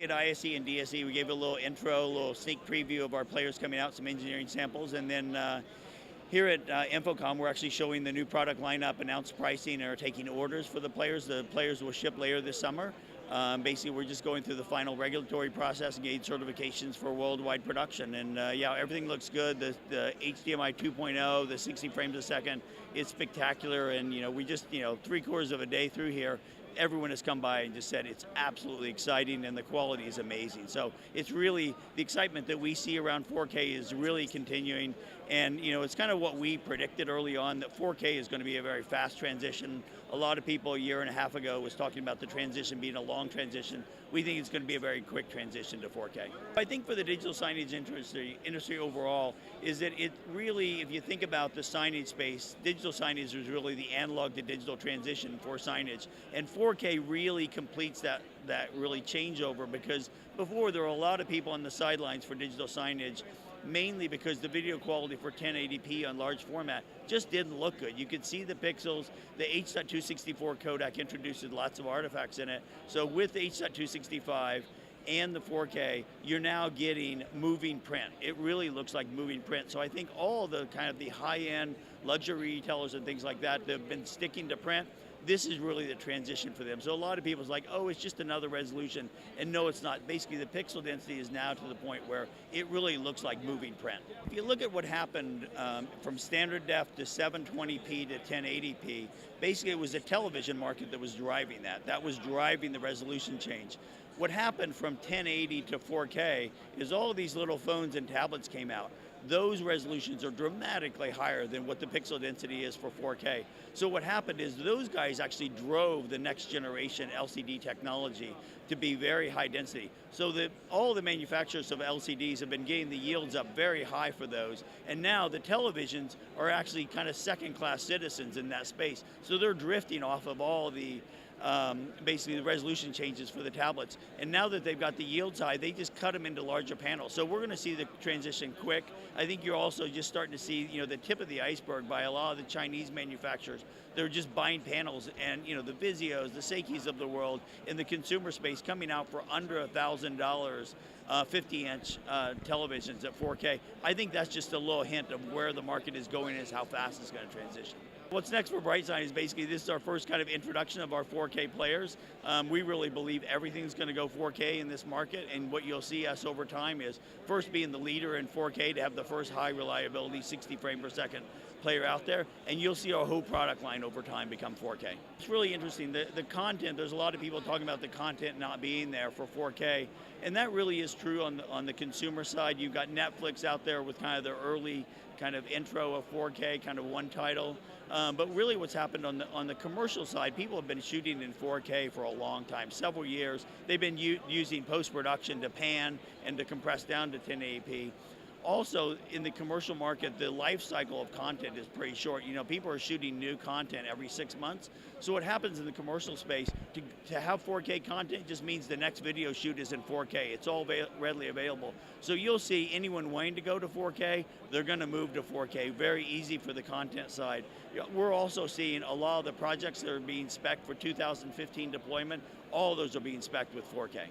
At ISE and DSE, we gave a little intro, a little sneak preview of our players coming out, some engineering samples, and then here at InfoComm, we're actually showing the new product lineup, announced pricing, and are taking orders for the players. The players will ship later this summer. Basically, we're just going through the final regulatory process and getting certifications for worldwide production. And yeah, everything looks good. The HDMI 2.0, the 60 frames a second, it's spectacular. And we just 3/4 of a day through here, everyone has come by and just said it's absolutely exciting and the quality is amazing. So it's really, the excitement that we see around 4K is really continuing. And it's kind of what we predicted early on, that 4K is going to be a very fast transition. A lot of people a year and a half ago was talking about the transition being a long transition. We think it's going to be a very quick transition to 4K. I think for the digital signage industry overall, is that it really, if you think about the signage space, digital signage is really the analog to digital transition for signage. And 4K really completes that really changeover, because before there were a lot of people on the sidelines for digital signage, mainly because the video quality for 1080p on large format just didn't look good. You could see the pixels. The H.264 codec introduces lots of artifacts in it. So with H.265 and the 4K, you're now getting moving print. It really looks like moving print. So I think all the kind of the high-end luxury retailers and things like that have been sticking to print. This is really the transition for them. So a lot of people's like, oh, it's just another resolution. And no, it's not. Basically, the pixel density is now to the point where it really looks like moving print. If you look at what happened from standard def to 720p to 1080p, basically it was the television market that was driving that. That was driving the resolution change. What happened from 1080 to 4K is all of these little phones and tablets came out. Those resolutions are dramatically higher than what the pixel density is for 4K. So what happened is those guys actually drove the next generation LCD technology to be very high density. So that all the manufacturers of LCDs have been getting the yields up very high for those. And now the televisions are actually kind of second-class citizens in that space. So they're drifting off of all the basically the resolution changes for the tablets. And now that they've got the yields high, they just cut them into larger panels. So we're going to see the transition quick. I think you're also just starting to see the tip of the iceberg by a lot of the Chinese manufacturers. They're just buying panels, and the Vizios, the Seikis of the world in the consumer space coming out for under $1,000, 50-inch televisions at 4K. I think that's just a little hint of where the market is going, is how fast it's going to transition. What's next for BrightSign is basically this is our first kind of introduction of our 4K players. We really believe everything's going to go 4K in this market, and what you'll see us over time is first being the leader in 4K to have the first high reliability 60 frame per second player out there, and you'll see our whole product line over time become 4K. It's really interesting. The content, there's a lot of people talking about the content not being there for 4K, and that really is true on the consumer side. You've got Netflix out there with kind of their early kind of intro of 4K, kind of one title. But really what's happened on the commercial side, people have been shooting in 4K for a long time, several years. They've been using post-production to pan and to compress down to 1080p. Also, in the commercial market, the life cycle of content is pretty short. People are shooting new content every 6 months. So what happens in the commercial space, to have 4K content just means the next video shoot is in 4K. It's all readily available. So you'll see anyone wanting to go to 4K, they're going to move to 4K. Very easy for the content side. We're also seeing a lot of the projects that are being spec'd for 2015 deployment, all of those are being spec'd with 4K.